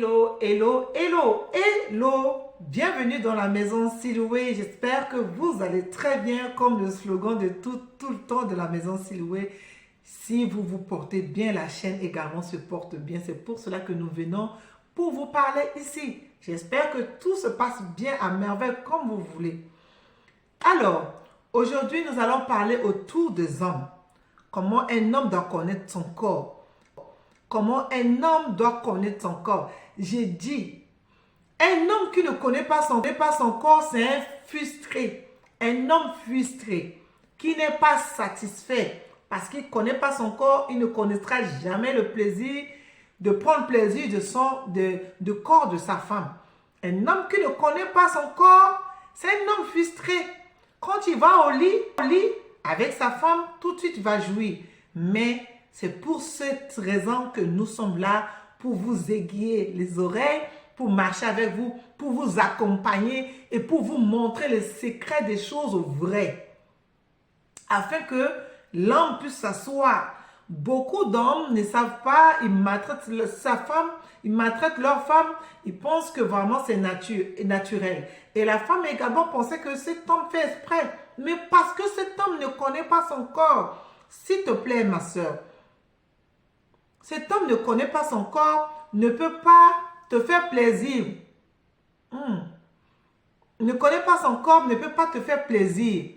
Hello, hello, hello, hello. Bienvenue dans la maison Siloué. J'espère que vous allez très bien, comme le slogan de tout le temps de la maison Siloué. Si vous vous portez bien, la chaîne également se porte bien. C'est pour cela que nous venons pour vous parler ici. J'espère que tout se passe bien à merveille comme vous voulez. Alors, aujourd'hui, nous allons parler autour des hommes. Comment un homme doit connaître son corps. Comment un homme doit connaître son corps. J'ai dit, un homme qui ne connaît pas son corps, c'est un frustré. Un homme frustré qui n'est pas satisfait parce qu'il ne connaît pas son corps, il ne connaîtra jamais le plaisir de prendre plaisir de corps de sa femme. Un homme qui ne connaît pas son corps, c'est un homme frustré. Quand il va au lit avec sa femme, tout de suite il va jouir. Mais c'est pour cette raison que nous sommes là, pour vous aiguiller les oreilles, pour marcher avec vous, pour vous accompagner et pour vous montrer les secrets des choses vraies. Afin que l'homme puisse s'asseoir. Beaucoup d'hommes ne savent pas, ils maltraitent sa femme, ils maltraitent leur femme, ils pensent que vraiment c'est naturel. Et la femme également pensait que cet homme fait exprès. Mais parce que cet homme ne connaît pas son corps, s'il te plaît ma soeur, cet homme ne connaît pas son corps, ne peut pas te faire plaisir. Ne connaît pas son corps, ne peut pas te faire plaisir.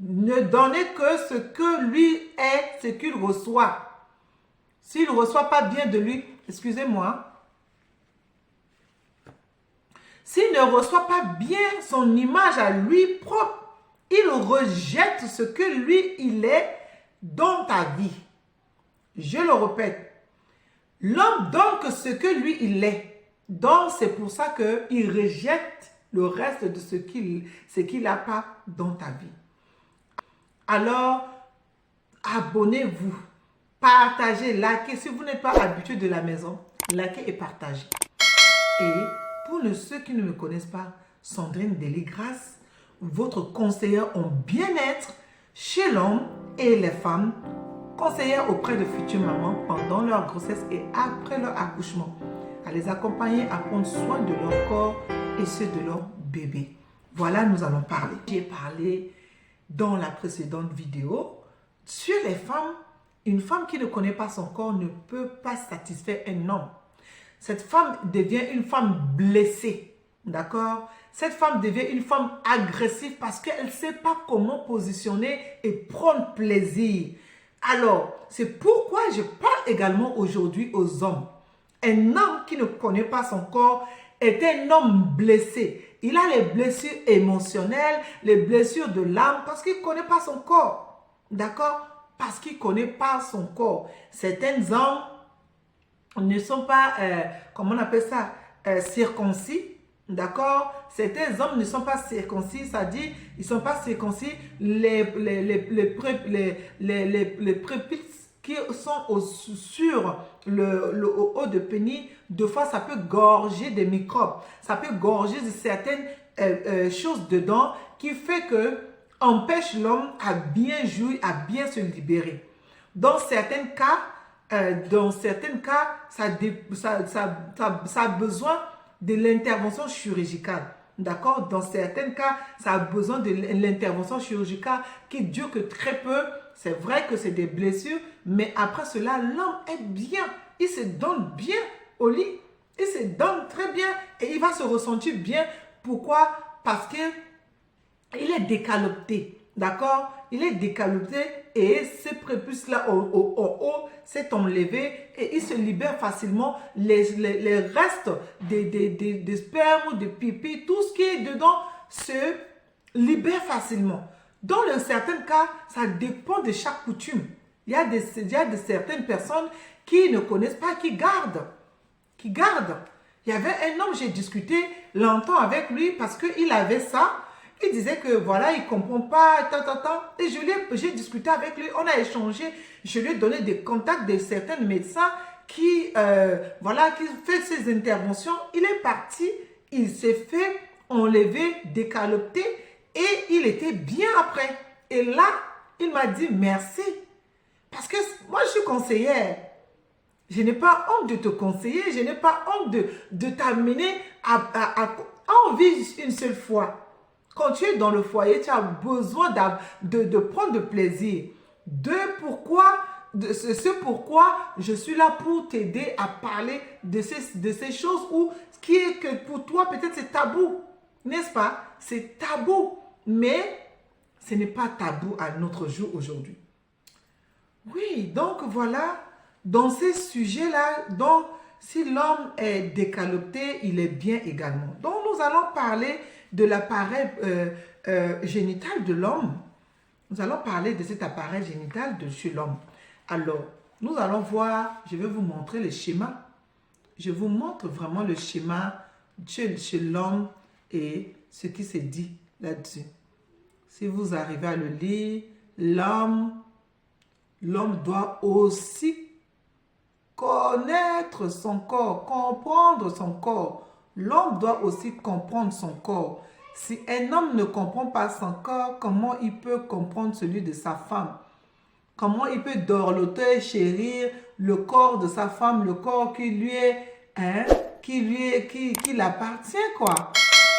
Ne donnez que ce que lui est, ce qu'il reçoit. S'il ne reçoit pas bien de lui, excusez-moi, s'il ne reçoit pas bien son image à lui propre, il rejette ce que lui, il est dans ta vie. Je le répète, l'homme donne que ce que lui, il est. Donc, c'est pour ça qu'il rejette le reste de ce qu'il n'a pas dans ta vie. Alors, abonnez-vous, partagez, likez. Si vous n'êtes pas habitué de la maison, likez et partagez. Et pour ceux qui ne me connaissent pas, Sandrine Deligras, votre conseillère en bien-être chez l'homme et les femmes, conseillère auprès de futures mamans pendant leur grossesse et après leur accouchement, à les accompagner à prendre soin de leur corps et ceux de leur bébé. Voilà, nous allons parler. J'ai parlé dans la précédente vidéo sur les femmes. Une femme qui ne connaît pas son corps ne peut pas satisfaire un homme. Cette femme devient une femme blessée, d'accord? Cette femme devient une femme agressive parce qu'elle ne sait pas comment positionner et prendre plaisir. Alors, c'est pourquoi je parle également aujourd'hui aux hommes. Un homme qui ne connaît pas son corps est un homme blessé. Il a les blessures émotionnelles, les blessures de l'âme parce qu'il ne connaît pas son corps. D'accord? Parce qu'il ne connaît pas son corps. Certains hommes ne sont pas, comment on appelle ça, circoncis. D'accord? Certains hommes ne sont pas circoncis, c'est-à-dire ils ne sont pas circoncis. Les prépuces qui sont sur le haut de pénis, deux fois ça peut gorger des microbes. Ça peut gorger de certaines choses dedans qui fait que empêche l'homme à bien jouir, à bien se libérer. Dans certains cas, ça a besoin de l'intervention chirurgicale. D'accord? Dans certains cas, ça a besoin de l'intervention chirurgicale qui dure que très peu. C'est vrai que c'est des blessures, mais après cela, l'homme est bien. Il se donne bien au lit. Il se donne très bien et il va se ressentir bien. Pourquoi? Parce qu'il est décalopté. D'accord? Il est décalopté et ces prépuces-là au haut s'est enlevé et il se libère facilement. Les restes des spermes, des pipis, tout ce qui est dedans se libère facilement. Dans certains cas, ça dépend de chaque coutume. Il y a certaines personnes qui ne connaissent pas, qui gardent. Il y avait un homme, j'ai discuté longtemps avec lui parce qu'il avait ça. Il disait que voilà, il ne comprend pas, Et j'ai discuté avec lui, on a échangé. Je lui ai donné des contacts de certains médecins qui fait ces interventions. Il est parti, il s'est fait enlever, décalopter et il était bien après. Et là, il m'a dit merci. Parce que moi, je suis conseillère. Je n'ai pas honte de te conseiller, je n'ai pas honte de t'amener à en vivre une seule fois. Quand tu es dans le foyer, tu as besoin de prendre de plaisir. C'est pourquoi je suis là pour t'aider à parler de ces choses qui est que pour toi, peut-être c'est tabou. N'est-ce pas? C'est tabou. Mais ce n'est pas tabou à notre jour aujourd'hui. Oui, donc voilà, dans ces sujets-là, donc si l'homme est décaloté, il est bien également. Donc nous allons parler de l'appareil génital de l'homme. Nous allons parler de cet appareil génital de chez l'homme. Alors, nous allons voir, je vais vous montrer le schéma. Je vous montre vraiment le schéma chez l'homme et ce qui se dit là-dessus. Si vous arrivez à le lire, l'homme doit aussi connaître son corps, comprendre son corps. L'homme doit aussi comprendre son corps. Si un homme ne comprend pas son corps, comment il peut comprendre celui de sa femme? Comment il peut dorloter, chérir le corps de sa femme, le corps qui lui appartient, quoi.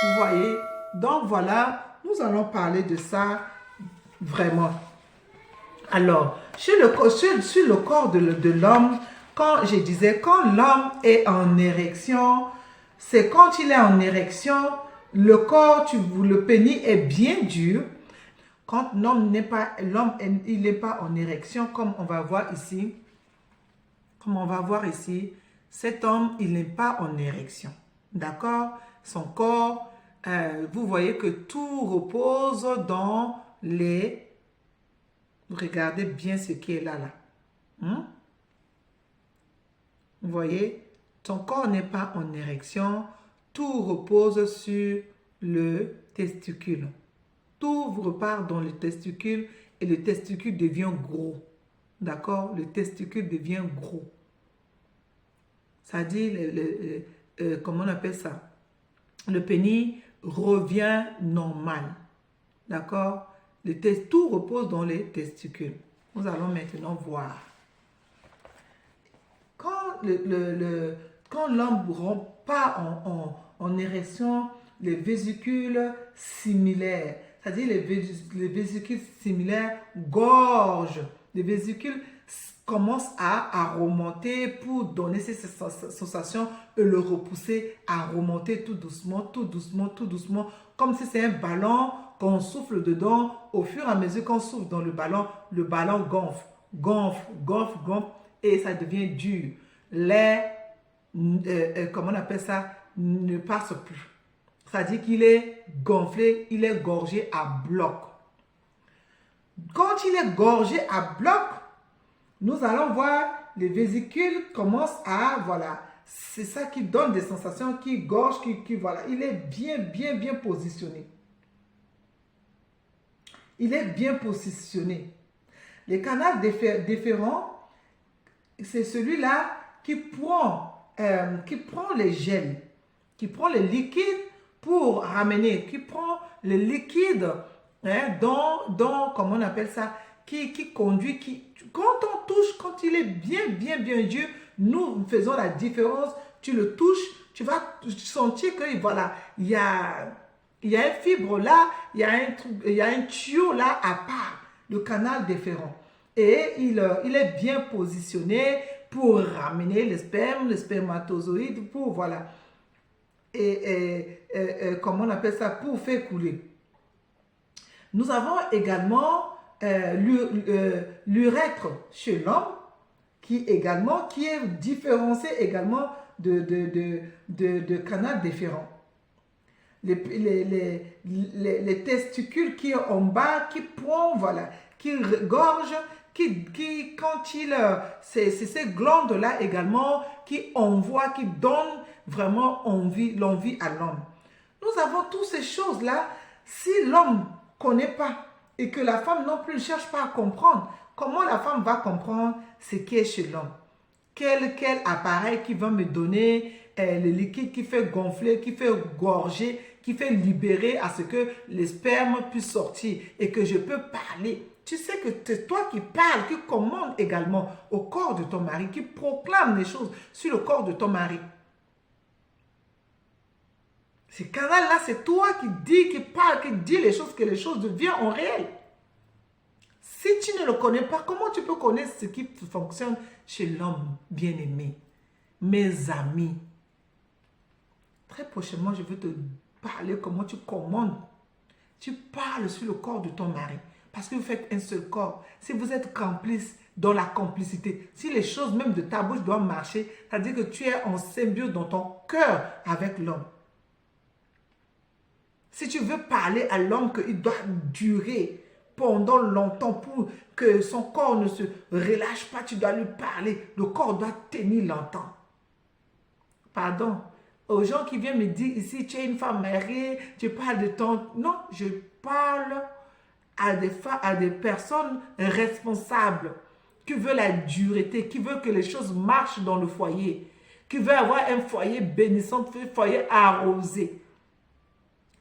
Vous voyez? Donc voilà, nous allons parler de ça vraiment. Alors, sur le corps de l'homme, quand je disais, quand l'homme est en érection, c'est quand il est en érection, le corps, le pénis est bien dur. Quand l'homme n'est pas en érection, comme on va voir ici, cet homme, il n'est pas en érection. D'accord? Son corps, vous voyez que tout repose dans les... Regardez bien ce qui est là. Vous voyez? Ton corps n'est pas en érection. Tout repose sur le testicule. Tout repart dans le testicule et le testicule devient gros. D'accord? Le testicule devient gros. Ça dit, comment on appelle ça? Le pénis revient normal. D'accord? Tout repose dans les testicules. Nous allons maintenant voir. Quand l'homme ne rentre pas en érection, les vésicules similaires, c'est-à-dire les vésicules similaires gorgent. Les vésicules commencent à remonter pour donner ces sensations et le repousser à remonter tout doucement, tout doucement, tout doucement, comme si c'est un ballon qu'on souffle dedans. Au fur et à mesure qu'on souffle dans le ballon gonfle, gonfle, gonfle, gonfle et ça devient dur. Comment on appelle ça, ne passe plus. C'est-à-dire qu'il est gonflé, il est gorgé à bloc. Quand il est gorgé à bloc, nous allons voir les vésicules commencent à, voilà, c'est ça qui donne des sensations, qui gorge, voilà, il est bien positionné. Il est bien positionné. Le canal déférent, c'est celui-là qui prend les gels, qui prend les liquides pour ramener, qui prend les liquides comment on appelle ça, qui conduit, quand on touche, quand il est bien dur, nous faisons la différence, tu le touches, tu vas sentir que voilà, il y a une fibre là, il y a un tuyau là à part, le canal déférent. Et il est bien positionné pour ramener le spermatozoïde, pour voilà. Comment on appelle ça, pour faire couler. Nous avons également l'urètre chez l'homme, qui est différencié également de canal déférent. Les testicules qui sont en bas, qui prend, voilà, qui regorge, c'est ces glandes-là également qui envoient, qui donnent vraiment l'envie à l'homme. Nous avons toutes ces choses-là. Si l'homme ne connaît pas et que la femme non plus ne cherche pas à comprendre, comment la femme va comprendre ce qui est chez l'homme? Quel appareil qui va me donner le liquide qui fait gonfler, qui fait gorger, qui fait libérer à ce que les spermes puissent sortir et que je peux parler. tu sais que c'est toi qui parles, qui commande également au corps de ton mari, qui proclame les choses sur le corps de ton mari. Ce canal-là, c'est toi qui dis, qui parle, qui dit les choses, que les choses deviennent en réel. Si tu ne le connais pas, comment tu peux connaître ce qui fonctionne chez l'homme bien-aimé? Mes amis, très prochainement, je vais te parler comment tu commandes. Tu parles sur le corps de ton mari. Parce que vous faites un seul corps. Si vous êtes complice dans la complicité, si les choses même de ta bouche doivent marcher, ça veut dire que tu es en symbiose dans ton cœur avec l'homme. Si tu veux parler à l'homme qu'il doit durer pendant longtemps pour que son corps ne se relâche pas, tu dois lui parler. Le corps doit tenir longtemps. Pardon. Aux gens qui viennent me dire ici, tu es une femme mariée, tu parles de ton... Non, je parle à des personnes responsables qui veulent la dureté, qui veulent que les choses marchent dans le foyer, qui veulent avoir un foyer bénissant, un foyer arrosé.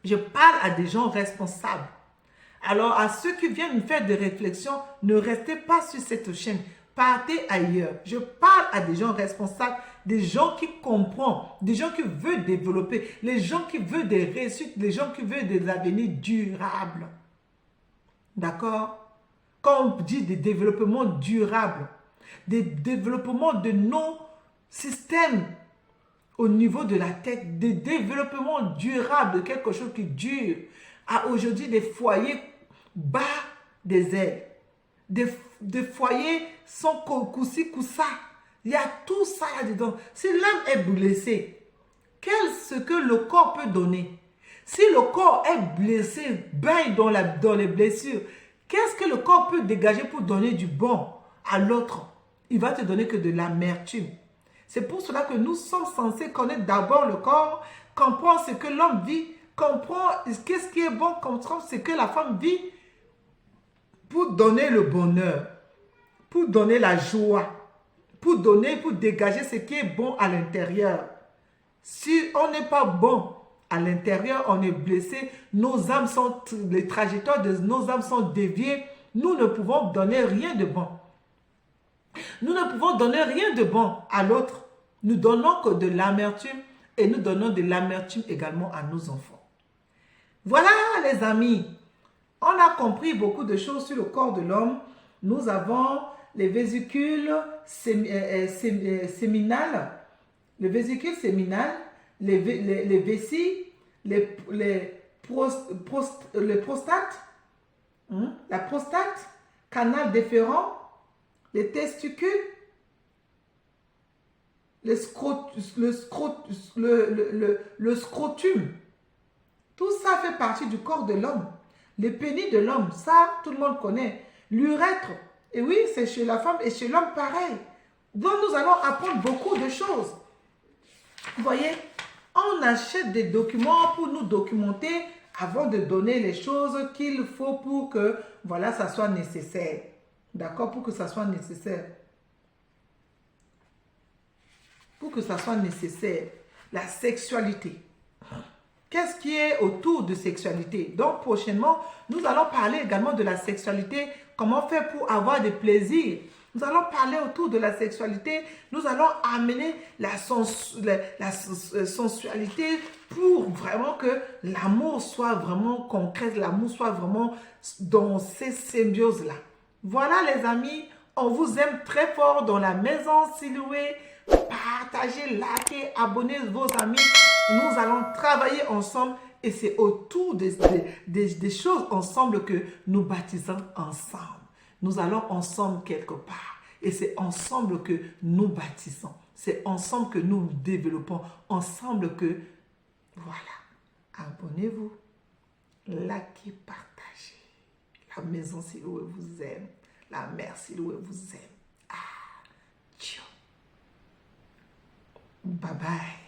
Je parle à des gens responsables. Alors, à ceux qui viennent faire des réflexions, ne restez pas sur cette chaîne. Partez ailleurs. Je parle à des gens responsables, des gens qui comprennent, des gens qui veulent développer, les gens qui veulent des réussites, les gens qui veulent des avenirs durables. D'accord? Quand on dit des développements durables, des développements de nos systèmes au niveau de la tête, des développements durables, de quelque chose qui dure, à aujourd'hui des foyers bas des ailes, des foyers sans coussi coussa. Il y a tout ça là-dedans. Si l'âme est blessée, qu'est-ce que le corps peut donner? Si le corps est blessé, baigne dans les blessures, qu'est-ce que le corps peut dégager pour donner du bon à l'autre? Il va te donner que de l'amertume. C'est pour cela que nous sommes censés connaître d'abord le corps, comprendre ce que l'homme vit, comprendre qu'est-ce qui est bon, comprendre ce que la femme vit pour donner le bonheur, pour donner la joie, pour dégager ce qui est bon à l'intérieur. Si on n'est pas bon à l'intérieur, on est blessé, les trajectoires de nos âmes sont déviées, nous ne pouvons donner rien de bon. Nous ne pouvons donner rien de bon à l'autre. Nous donnons que de l'amertume et nous donnons de l'amertume également à nos enfants. Voilà les amis, on a compris beaucoup de choses sur le corps de l'homme. Nous avons les vésicules séminales, les vessies, les prostates, la prostate, canal déférent, les testicules, le scrotum. Tout ça fait partie du corps de l'homme. Les pénis de l'homme, ça, tout le monde connaît. L'urètre, et oui, c'est chez la femme et chez l'homme pareil. Donc, nous allons apprendre beaucoup de choses. Vous voyez, on achète des documents pour nous documenter avant de donner les choses qu'il faut pour que, voilà, ça soit nécessaire. D'accord? Pour que ça soit nécessaire. Pour que ça soit nécessaire. La sexualité. Qu'est-ce qui est autour de sexualité? Donc, prochainement, nous allons parler également de la sexualité. Comment faire pour avoir des plaisirs? Nous allons parler autour de la sexualité. Nous allons amener la sensualité pour vraiment que l'amour soit vraiment concret, l'amour soit vraiment dans ces symbioses-là. Voilà les amis, on vous aime très fort dans la maison Siloué. Partagez, likez, abonnez vos amis. Nous allons travailler ensemble et c'est autour des choses ensemble que nous bâtissons ensemble. Nous allons ensemble quelque part et c'est ensemble que nous bâtissons. C'est ensemble que nous développons, ensemble que, voilà, abonnez-vous, likez, partagez. La maison Siloué vous aime. La mère Siloué vous aime. Ah, ciao. Bye bye.